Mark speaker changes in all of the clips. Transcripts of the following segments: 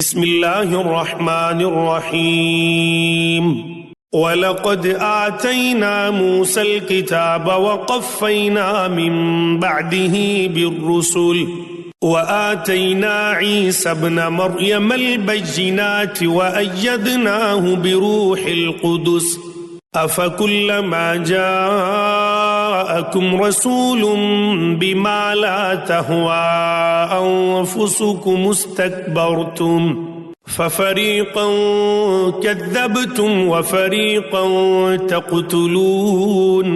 Speaker 1: بسم اللہ الرحمن الرحیم وَلَقَدْ آتَيْنَا مُوسَى الْكِتَابَ وَقَفَّيْنَا مِن بَعْدِهِ بِالرُّسُلِ وَآتَيْنَا عِيسَى ابْنَ مَرْيَمَ الْبَيِّنَاتِ وَأَيَّدْنَاهُ بِرُوحِ الْقُدُسِ أَفَكُلَّمَا جَاءَكُمْ رَسُولٌ بِمَا لَا تَهْوَىٰ أَنفُسُكُمُ اسْتَكْبَرْتُمْ فَفَرِيقًا كَذَّبْتُمْ وَفَرِيقًا تَقْتُلُونَ۔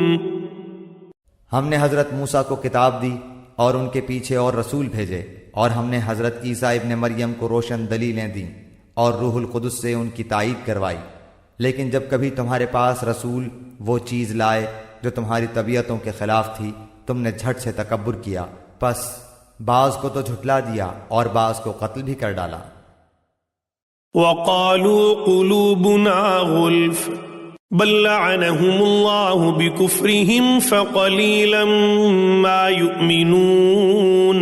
Speaker 2: ہم نے حضرت موسیٰ کو کتاب دی اور ان کے پیچھے اور رسول بھیجے، اور ہم نے حضرت عیسیٰ ابن مریم کو روشن دلیلیں دیں اور روح القدس سے ان کی تائید کروائی، لیکن جب کبھی تمہارے پاس رسول وہ چیز لائے جو تمہاری طبیعتوں کے خلاف تھی، تم نے جھٹ سے تکبر کیا، پس بعض کو تو جھٹلا دیا اور بعض کو قتل بھی کر ڈالا۔
Speaker 1: وَقَالُوا قُلُوبُنَا غُلْفٌ بَلْ لَعَنَهُمُ اللَّهُ بِكُفْرِهِمْ فَقَلِيلًا مَا يُؤْمِنُونَ۔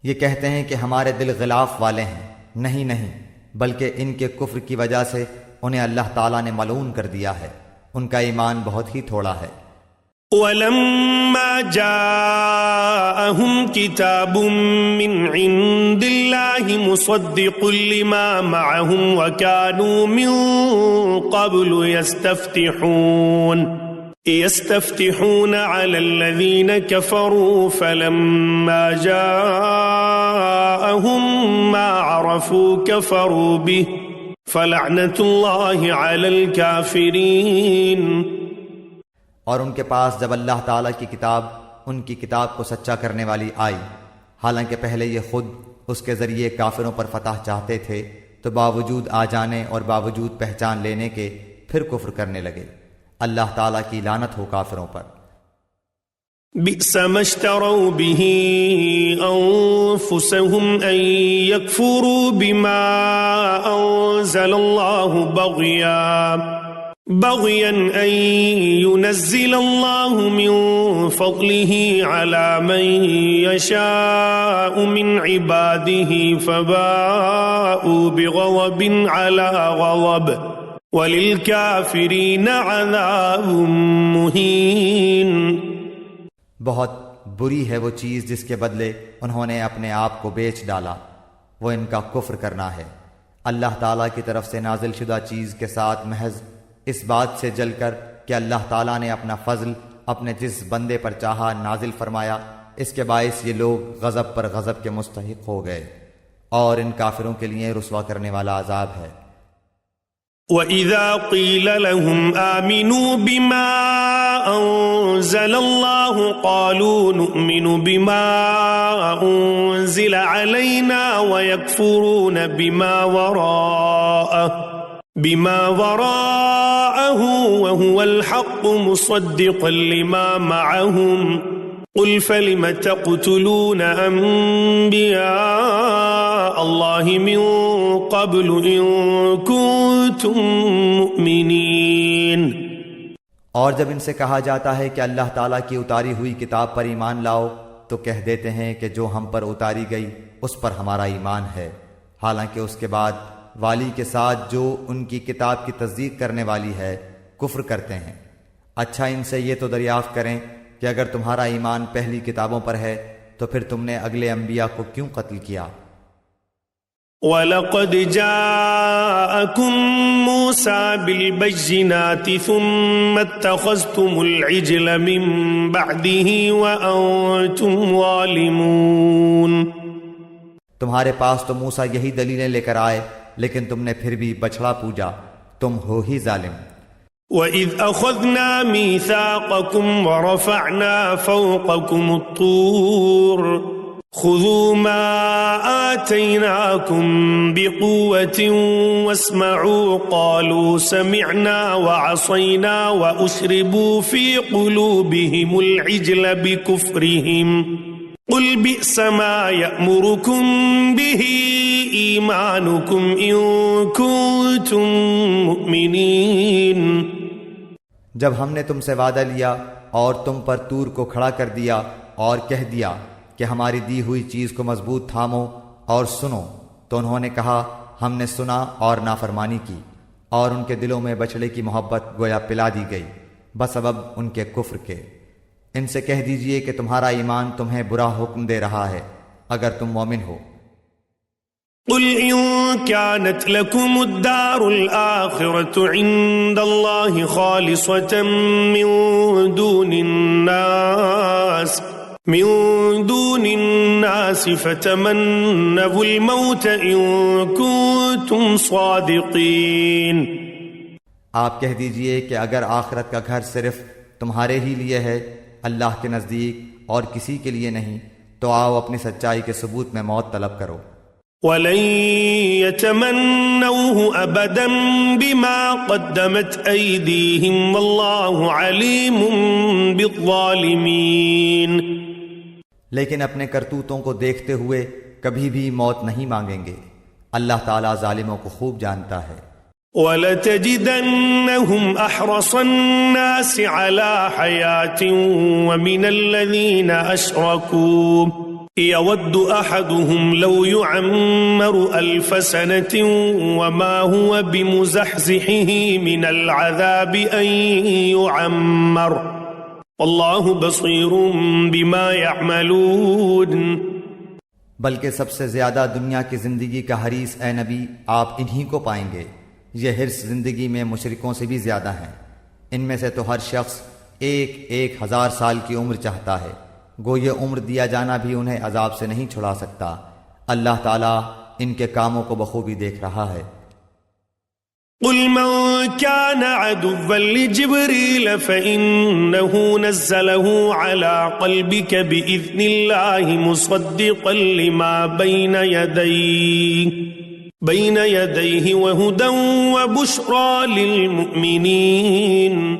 Speaker 2: یہ کہتے ہیں کہ ہمارے دل غلاف والے ہیں، نہیں بلکہ ان کے کفر کی وجہ سے انہیں اللہ تعالیٰ نے ملعون کر دیا ہے، ان کا ایمان بہت ہی تھوڑا ہے۔
Speaker 1: وَلَمَّا جَاءَهُمْ كِتَابٌ مِّنْ عِندِ اللَّهِ مُصَدِّقٌ لِّمَا مَعَهُمْ وَكَانُوا مِن قَبْلُ يَسْتَفْتِحُونَ عَلَى الَّذِينَ كَفَرُوا فَلَمَّا جَاءَهُم مَّا عَرَفُوا كَفَرُوا بِهِ فَلَعْنَةُ اللَّهِ عَلَى الْكَافِرِينَ۔
Speaker 2: اور ان کے پاس جب اللہ تعالیٰ کی کتاب ان کی کتاب کو سچا کرنے والی آئی، حالانکہ پہلے یہ خود اس کے ذریعے کافروں پر فتح چاہتے تھے، تو باوجود آ جانے اور باوجود پہچان لینے کے پھر کفر کرنے لگے۔ اللہ تعالیٰ کی لعنت ہو کافروں پر۔
Speaker 1: بئس ما اشتروا به أنفسهم أن يكفروا بما أنزل الله بغيا أن ينزل الله من فضله على من يشاء من عباده فباءوا بغضب على غضب وَلِلْكَافِرِينَ عَذَابٌ مُّهِينٌ۔
Speaker 2: بہت بری ہے وہ چیز جس کے بدلے انہوں نے اپنے آپ کو بیچ ڈالا، وہ ان کا کفر کرنا ہے۔ اللہ تعالیٰ کی طرف سے نازل شدہ چیز کے ساتھ محض اس بات سے جل کر کہ اللہ تعالیٰ نے اپنا فضل اپنے جس بندے پر چاہا نازل فرمایا، اس کے باعث یہ لوگ غضب پر غضب کے مستحق ہو گئے، اور ان کافروں کے لیے رسوا کرنے والا عذاب ہے۔
Speaker 1: وَإِذَا قِيلَ لَهُمْ آمِنُوا بِمَا أَنزَلَ اللَّهُ قَالُوا نُؤْمِنُ بِمَا أُنزِلَ عَلَيْنَا وَيَكْفُرُونَ بِمَا وَرَاءَهُ وَهُوَ الْحَقُّ مُصَدِّقًا لِمَا مَعَهُمْ قُلْ فَلِمَ تَقْتُلُونَ أَنبِيَاءَ اللَّهِ مِن قَبْلُ إِن كُنتُم مُّؤْمِنِينَ۔
Speaker 2: اور جب ان سے کہا جاتا ہے کہ اللہ تعالیٰ کی اتاری ہوئی کتاب پر ایمان لاؤ، تو کہہ دیتے ہیں کہ جو ہم پر اتاری گئی اس پر ہمارا ایمان ہے، حالانکہ اس کے بعد والی کے ساتھ جو ان کی کتاب کی تصدیق کرنے والی ہے کفر کرتے ہیں۔ اچھا ان سے یہ تو دریافت کریں کہ اگر تمہارا ایمان پہلی کتابوں پر ہے تو پھر تم نے اگلے انبیاء کو کیوں قتل کیا؟
Speaker 1: وَلَقَدْ جَاءَكُم مُّوسَىٰ بِالْبَيِّنَاتِ ثُمَّ اتَّخَذْتُمُ الْعِجْلَ مِن بَعْدِهِ وَأَنتُمْ ظَالِمُونَ۔
Speaker 2: تمہارے پاس تو موسیٰ یہی دلیلیں لے کر آئے، لیکن تم نے پھر بھی بچھڑا پوجا، تم ہو ہی ظالم۔
Speaker 1: وَإِذْ أَخَذْنَا مِيثَاقَكُمْ وَرَفَعْنَا فَوْقَكُمُ الطُّورَ خُذُوا مَا آتَيْنَاكُمْ بِقُوَّةٍ وَاسْمَعُوا قَالُوا سَمِعْنَا وَعَصَيْنَا وَأُشْرِبُوا فِي قُلُوبِهِمُ الْعِجْلَ بِكُفْرِهِمْ قُلْ بِئْسَ مَا يَأْمُرُكُمْ بِهِ إِيمَانُكُمْ إِن كُنتُم مُّؤْمِنِينَ۔
Speaker 2: جب ہم نے تم سے وعدہ لیا اور تم پر طور کو کھڑا کر دیا اور کہہ دیا کہ ہماری دی ہوئی چیز کو مضبوط تھامو اور سنو، تو انہوں نے کہا ہم نے سنا اور نافرمانی کی، اور ان کے دلوں میں بچڑے کی محبت گویا پلا دی گئی بسبب ان کے کفر کے۔ ان سے کہہ دیجئے کہ تمہارا ایمان تمہیں برا حکم دے رہا ہے اگر تم مومن ہو۔
Speaker 1: قل إن كانت لكم الدار الآخرة عند الله خالصة من دون الناس فتمنوا الموت إن كنتم صادقين۔
Speaker 2: آپ کہہ دیجئے کہ اگر آخرت کا گھر صرف تمہارے ہی لیے ہے، اللہ کے نزدیک اور کسی کے لیے نہیں، تو آؤ اپنی سچائی کے ثبوت میں موت طلب کرو۔
Speaker 1: وَلَن يَتَمَنَّوْهُ أَبَدًا بِمَا قَدَّمَتْ أَيْدِيهِمْ وَاللَّهُ عَلِيمٌ بِالظَّالِمِينَ۔
Speaker 2: لیکن اپنے کرتوتوں کو دیکھتے ہوئے کبھی بھی موت نہیں مانگیں گے، اللہ تعالیٰ ظالموں کو خوب جانتا ہے۔
Speaker 1: وَلَتَجِدَنَّهُمْ أَحْرَصَ النَّاسِ عَلَى حَيَاةٍ وَمِنَ الَّذِينَ أَشْرَكُوا يود أحدهم لو يعمر 1000 سنة وما هو بمزحزحه من العذاب أن يعمر والله بصير بما يعملون۔
Speaker 2: بلکہ سب سے زیادہ دنیا کی زندگی کا حریص اے نبی آپ انہی کو پائیں گے۔ یہ حرص زندگی میں مشرکوں سے بھی زیادہ ہیں۔ ان میں سے تو ہر شخص 1000 سال کی عمر چاہتا ہے، گو یہ عمر دیا جانا بھی انہیں عذاب سے نہیں چھڑا سکتا۔ اللہ تعالیٰ ان کے کاموں کو بخوبی دیکھ رہا ہے۔
Speaker 1: قل من كان عدوا لجبريل فإنه نزله على قلبك بإذن الله مصدقا لما بين يديه وهدى وبشرى للمؤمنين۔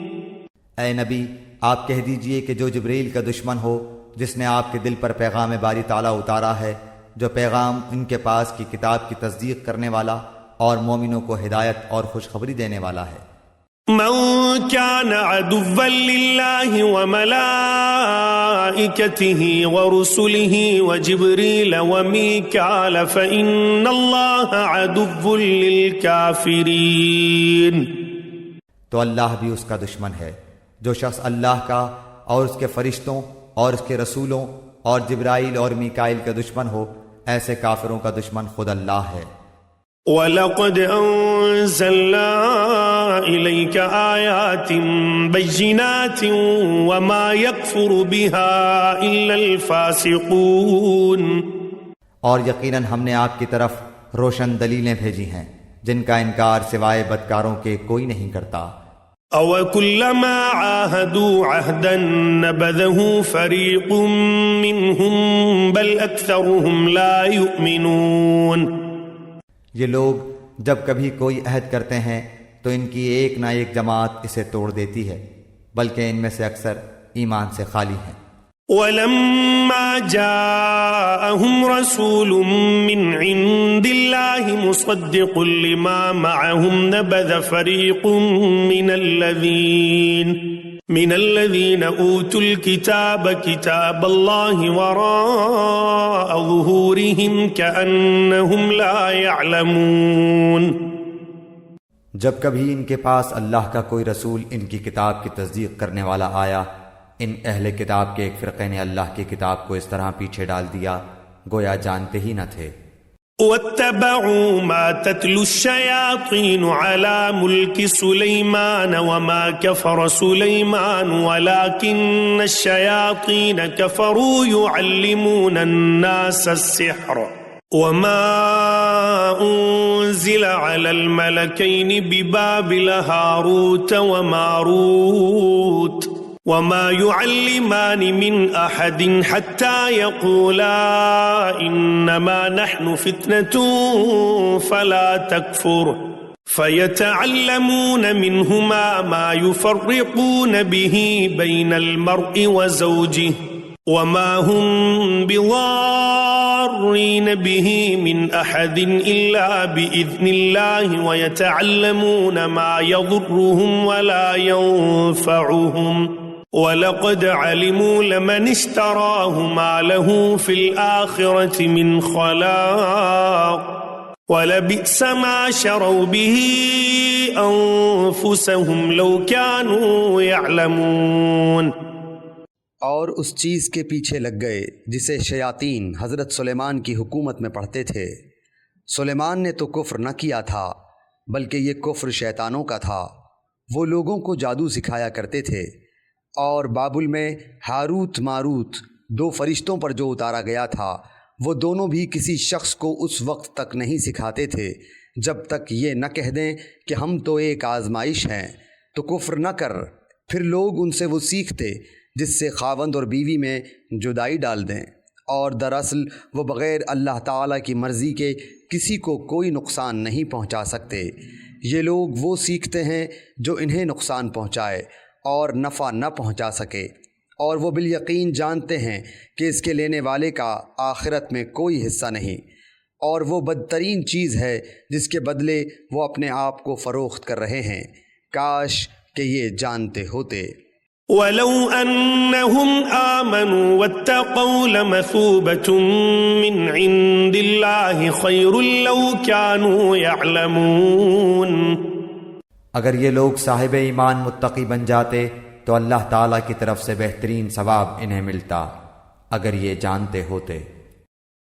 Speaker 2: اے نبی آپ کہہ دیجئے کہ جو جبریل کا دشمن ہو، جس نے آپ کے دل پر پیغام باری تعالیٰ اتارا ہے، جو پیغام ان کے پاس کی کتاب کی تصدیق کرنے والا اور مومنوں کو ہدایت اور خوشخبری دینے والا ہے۔
Speaker 1: من كان عدوا لله وملائكته ورسله وجبريل وميكال فإن الله عدو للكافرين۔
Speaker 2: تو اللہ بھی اس کا دشمن ہے۔ جو شخص اللہ کا اور اس کے فرشتوں اور اس کے رسولوں اور جبرائیل اور میکائیل کا دشمن ہو، ایسے کافروں کا دشمن خود اللہ ہے۔
Speaker 1: وَلَقَدْ أَنزَلْنَا إِلَيْكَ آيَاتٍ بَيِّنَاتٍ وَمَا يَكْفُرُ بِهَا إِلَّا الْفَاسِقُونَ۔
Speaker 2: اور یقیناً ہم نے آپ کی طرف روشن دلیلیں بھیجی ہیں جن کا انکار سوائے بدکاروں کے کوئی نہیں کرتا۔
Speaker 1: أَوَكُلَّمَا عَاهَدُوا عَهْدًا نَبَذَهُ فَرِيقٌ مِّنْهُمْ بَلْ أَكْثَرُهُمْ لَا يُؤْمِنُونَ۔
Speaker 2: یہ لوگ جب کبھی کوئی عہد کرتے ہیں تو ان کی ایک نہ ایک جماعت اسے توڑ دیتی ہے، بلکہ ان میں سے اکثر ایمان سے خالی ہیں۔
Speaker 1: وَلَمَّا جَاءَهُمْ رَسُولٌ مِّنْ عِندِ اللَّهِ مُصَدِّقٌ لِّمَا مَعَهُمْ نَبَذَ فَرِيقٌ مِّنَ الَّذِينَ أُوتُوا الْكِتَابَ كِتَابَ اللَّهِ وَرَاءَ ظُهُورِهِمْ كَأَنَّهُمْ لَا يَعْلَمُونَ۔
Speaker 2: جب کبھی ان کے پاس اللہ کا کوئی رسول ان کی کتاب کی تصدیق کرنے والا آیا، ان اہل کتاب کے ایک فرقے نے اللہ کی کتاب کو اس طرح پیچھے ڈال دیا گویا جانتے ہی نہ تھے۔
Speaker 1: وَاتَّبَعُوا مَا تَتْلُو الشَّيَاطِينُ عَلَى مُلْكِ سُلَيْمَانَ وَمَا كَفَرَ سُلَيْمَانُ وَلَكِنَّ الشَّيَاطِينَ كَفَرُوا يُعَلِّمُونَ النَّاسَ السِّحْرَ وَمَا أُنزِلَ عَلَى الْمَلَكَيْنِ بِبَابِلَ هَارُوتَ وَمَارُوتَ وَمَا يُعَلِّمَانِ مِنْ أَحَدٍ حَتَّى يَقُولَا إِنَّمَا نَحْنُ فِتْنَةٌ فَلَا تَكْفُرْ فَيَتَعَلَّمُونَ مِنْهُمَا مَا يُفَرِّقُونَ بِهِ بَيْنَ الْمَرْءِ وَزَوْجِهِ وَمَا هُمْ بِضَارِّينَ بِهِ مِنْ أَحَدٍ إِلَّا بِإِذْنِ اللَّهِ وَيَتَعَلَّمُونَ مَا يَضُرُّهُمْ وَلَا يَنفَعُهُمْ وَلَقَدْ عَلِمُوا لَمَنِ اشْتَرَاهُ مَا لَهُ فِي الْآخِرَةِ مِنْ خَلَاقٍ وَلَبِئْسَ مَا شَرَوْا بِهِ أَنفُسَهُمْ لَوْ كَانُوا يَعْلَمُونَ۔
Speaker 3: اور اس چیز کے پیچھے لگ گئے جسے شیاطین حضرت سلیمان کی حکومت میں پڑھتے تھے۔ سلیمان نے تو کفر نہ کیا تھا بلکہ یہ کفر شیطانوں کا تھا۔ وہ لوگوں کو جادو سکھایا کرتے تھے، اور بابل میں ہاروت ماروت 2 فرشتوں پر جو اتارا گیا تھا وہ دونوں بھی کسی شخص کو اس وقت تک نہیں سکھاتے تھے جب تک یہ نہ کہہ دیں کہ ہم تو ایک آزمائش ہیں، تو کفر نہ کر۔ پھر لوگ ان سے وہ سیکھتے جس سے خاوند اور بیوی میں جدائی ڈال دیں، اور دراصل وہ بغیر اللہ تعالیٰ کی مرضی کے کسی کو کوئی نقصان نہیں پہنچا سکتے۔ یہ لوگ وہ سیکھتے ہیں جو انہیں نقصان پہنچائے اور نفع نہ پہنچا سکے، اور وہ بالیقین جانتے ہیں کہ اس کے لینے والے کا آخرت میں کوئی حصہ نہیں، اور وہ بدترین چیز ہے جس کے بدلے وہ اپنے آپ کو فروخت کر رہے ہیں۔ کاش کہ یہ جانتے ہوتے۔
Speaker 1: وَلَوْ أَنَّهُمْ آمَنُوا وَاتَّقَوْا لَمَثُوبَةٌ مِّنْ عِندِ اللَّهِ خَيْرٌ لَوْ كَانُوا يَعْلَمُونَ۔
Speaker 2: اگر یہ لوگ صاحب ایمان متقی بن جاتے تو اللہ تعالیٰ کی طرف سے بہترین ثواب انہیں ملتا، اگر یہ جانتے ہوتے۔